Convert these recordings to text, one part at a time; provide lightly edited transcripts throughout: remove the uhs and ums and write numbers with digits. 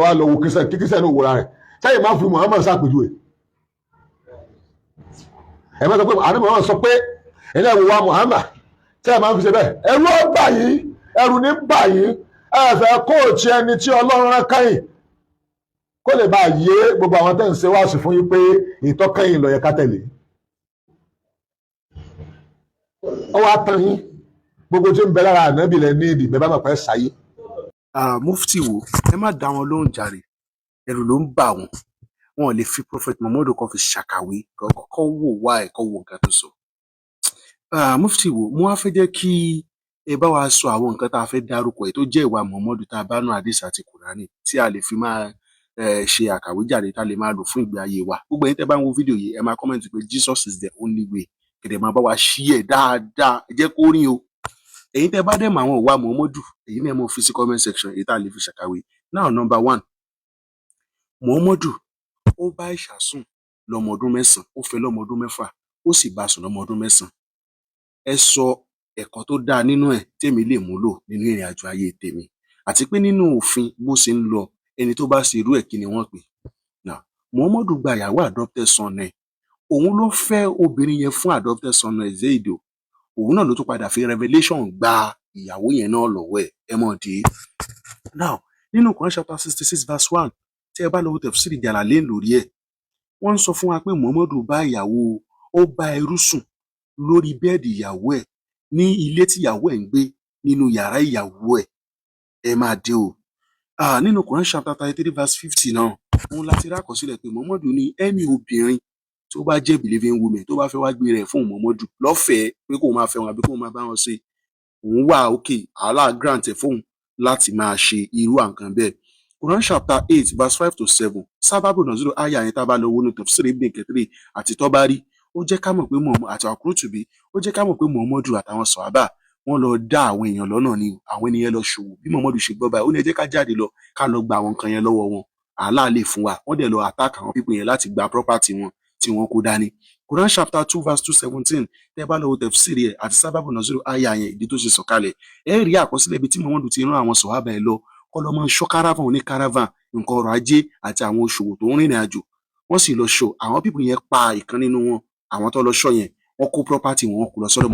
wá lọ wo kíkísẹ́ ní òwúra rẹ̀ sẹ́yìn máa fi Muhammad ṣàpèjúwe ẹ máa sọ pé àní Muhammad sọ pé ẹ̀yin ẹ̀wò wa Muhammad sẹ́yìn máa fi ṣe bẹ́ẹ̀ ẹ̀rù ó bà yín ẹ̀rù ní bà yín ẹ fẹ́ kóòtù ẹni tí Ọlọ́run rán káyìn kó lè bá yé gbogbo àwọn tẹ́ ń ṣe wáàsí fún yín pé ìtọ́kẹ́yìn ló yẹ ká tẹ̀lé ọwọ́ àtàn yín gbogbo tí ń bẹ lára ànábì lẹ ní ìdí bẹ́ẹ̀ bá máa pẹ́ sáyé. Mufti wo ẹ má dá wọn lóhùn jàre ẹ̀rù ló ń bà wọn wọn ò lè fi Prophet Muhammadu kan fi ṣàkàwé kọ́ wò wá ẹ̀ kọ́ wò nǹkan tó sọ. Mufti wo mo wá fẹ́ jẹ́ kí ẹ bá wa sọ àwọn nǹkan tá a fẹ́ dárúkọ ẹ̀ tó jẹ́ ìwà Muhammadu tá a bá nù hadith àti Kùránì tí a lè fi máa ṣe àkàwéjáde tá a lè máa lò fún ìgbé ayé wa. Gbogbo ẹ̀yin tẹ́ bá ń wo fídíò yìí ẹ máa comment pé Jesus is the only way kẹ̀dẹ̀ máa bá wa ṣí ẹ̀ dáadáa ẹ jẹ́ kó rí o. Ẹ̀yin tẹ́ bá dẹ̀ mọ̀ àwọn ìwà Muhammadu èyí náà mọ̀ fi sí comment section èyí tá a lè fi ṣàkàwé. Now number 1 Muhammadu ó bá Aisha sùn lọ́mọ ọdún 9 ó fẹ́ lọ́mọ ọdún 6 ó sì bá sùn lọ́mọ ọdún 9. Ẹ sọ ẹ̀kọ́ tó dáa nínú ẹ̀ tèmi lè múlò nínú ìrìn àjò ayé tèmi àti pé nínú òfin bó ṣe ń lọ ẹni tó bá ṣe irú ẹ̀ kí ni wọ́n pè. Now Muhammadu gba ìyàwó adopted son ẹ̀ òun ló fẹ́ obìnrin yẹn fún adopted son ẹ̀ Zaido òun náà ló tún padà fi revelation gba ìyàwó yẹn náà lọ́wọ́ ẹ̀ ẹ mọ̀ dé. Now nínú Quran chapter 66 verse 1 tí ẹ bá lọ́wọ́ tafsiri Jalalain lórí ẹ̀ wọ́n ń sọ fún wa pé Muhammadu bá ìyàwó ó bá ẹrú sùn lórí bẹ́ẹ̀dì ìyàwó ẹ̀ ní ilé tí ìyàwó ẹ̀ ń gbé nínú yàrá ìyàwó ẹ̀ ẹ máa dé o. Nínú Quran chapter 33 verse 50 náà òun láti rákọsílẹ̀ pé Muhammadu ní ẹni obìnrin tó bá jẹ́ believing woman tó bá fẹ́ wá gbé rẹ̀ fún Muhammadu lọ́fẹ̀ẹ́ pé kó máa fẹ́ wọn àbí kó máa bá wọn ṣe òun wà òkè Allah grant ẹ̀ fóun láti máa ṣe irú àǹkan bẹ́ẹ̀. Quran chapter 8 verse 5 to 7 sábàbù nàzúrò àyà yẹn tá a bá lọ wọnú tafsiri Ibn Kathir àti Tọ́bárí ó jẹ́ ká mọ̀ pé àti Al-Qurtubi ó jẹ́ ká mọ̀ pé Muhammadu àtàwọn sàhábà wọ́n lọ dá àwọn èèyàn lọ́nà ni àwọn ènìyàn lọ ṣòwò bí Muhammadu ṣe gbọ́ báyìí ó ní ẹ jẹ́ ká jáde lọ ká lọ gba àwọn nǹkan yẹn lọ́wọ́ wọn Allah lè fún wa wọ́n dẹ̀ lọ attack àwọn people yẹn láti gba property wọn tí wọ́n kó dání. Quran chapter 2 verse 217 tẹ́ bá lọ wo tafsiri ẹ̀ àti sábàbù nàzúrò àyà yẹn ìdí tó ṣe sọ̀kalẹ̀ ẹ rí àkọsílẹ̀ ibi tí Muhammadu ti rán àwọn sàhábà ẹ̀ lọ kọ́ lọ́ máa ń ṣọ́ caravan oní caravan nǹkan ọrọ̀ ajé àti àwọn òṣòwò tó ń rìnrìn àjò wọ́n sì lọ ṣọ́ àwọn people yẹn pa ìkan nínú wọn àwọn tó lọ ṣọ́ yẹn wọ́n kó property wọn kó lọ sọ́dọ̀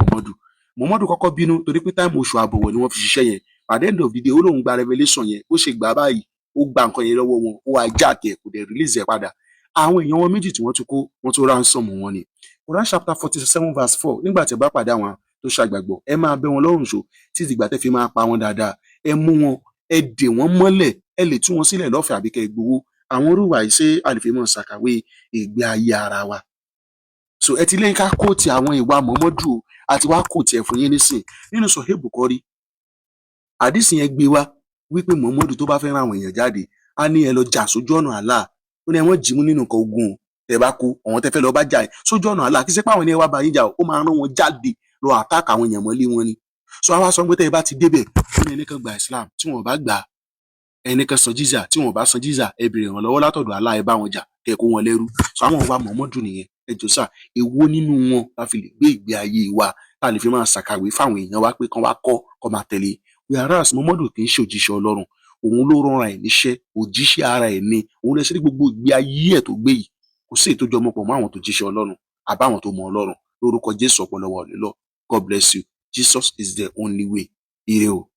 Muhammadu kọ́kọ́ bínú torí pé táìmù oṣù àbọ̀wọ̀ ni wọ́n fi ṣiṣẹ́ yẹn at the end of the day ó lóun gba revelation yẹn ó ṣe gbà báyìí ó gba nǹkan yẹn lọ́wọ́ wọn ó wá jáàkì ẹ̀ kò dẹ̀ release ẹ̀ padà àwọn èèyàn wọn méjì tí wọ́n tún kó wọ́n tún ransom wọn ni. Quran chapter 47 verse 4 nígbà tí ẹ bá pàdé àwọn tó ṣàgbàgbọ́ ẹ máa bẹ́ wọn lọ́rùn ṣó títí ìgbà tẹ́ fi máa pa wọn dáadáa ẹ mú wọn ẹ dè wọ́n mọ́lẹ̀ ẹ lè tú wọn sílẹ̀ lọ́fẹ̀ẹ́ àbí kẹ́ ẹ gbowó àwọn orúwà yìí ṣé àlìfẹ́mọ̀ ṣàkàwé ìgbé ayé ara wa. So ẹ ti lẹ́yìn ká kóòtì àwọn ìwà Muhammadu àti wá kóòtì ẹ̀ fún yín nísìn nínú Sahih Bukhari àdìsí yẹn gbé wá wípé Muhammadu tó bá fẹ́ rán àwọn èèyàn jáde á ní ẹ lọ jà sójú ọ̀nà Allah ó ní ẹ wọ́n jìmú nínú nǹkan ogun tẹ́ bá kú àwọn tẹ́ fẹ́ lọ bá jà ẹ sójú ọ̀nà Allah kí sẹ́pà àwọn ènìyàn wá bá yín jà ó máa rán wọn jáde lọ àtàkà àwọn èèyàn mọ́lé wọn ni. So àwa sọ pé tẹ́ ẹ bá ti débẹ̀ ó ní ẹnìkan gba Islam tí wọ́n bá gbà ẹnìkan san jíza tí wọ́n bá san jíza ẹ bèrè ìrànlọ́wọ́ látọ̀dọ̀ Allah ẹ bá wọn jà kẹ́ kó wọn lẹ́rú. So àwọn wa Muhammadu nìyẹn ẹ jọ sà èwo nínú wọn la fi lè gbé ìgbé ayé wa tá lè fi máa ṣàkàwé fáwọn èèyàn wa pé kán wá kọ́ máa tẹ̀lé whereas Muhammadu kì í ṣe òjíṣẹ́ Ọlọ́run òun ló rọra ẹ̀ níṣẹ́ òjíṣẹ́ ara ẹ̀ ni òun lè ṣe gbogbo ìgbé ayé ẹ̀ tó gbé yìí kò sí ètò ìjọmọpọ̀ mọ́ àwọn tó jíṣẹ́ Ọlọ́run àbáwọn tó mọ Ọlọ́run lórúkọ Jésù ọ̀pọ̀lọpọ̀ lọ God bless you Jesus is the only way ire o.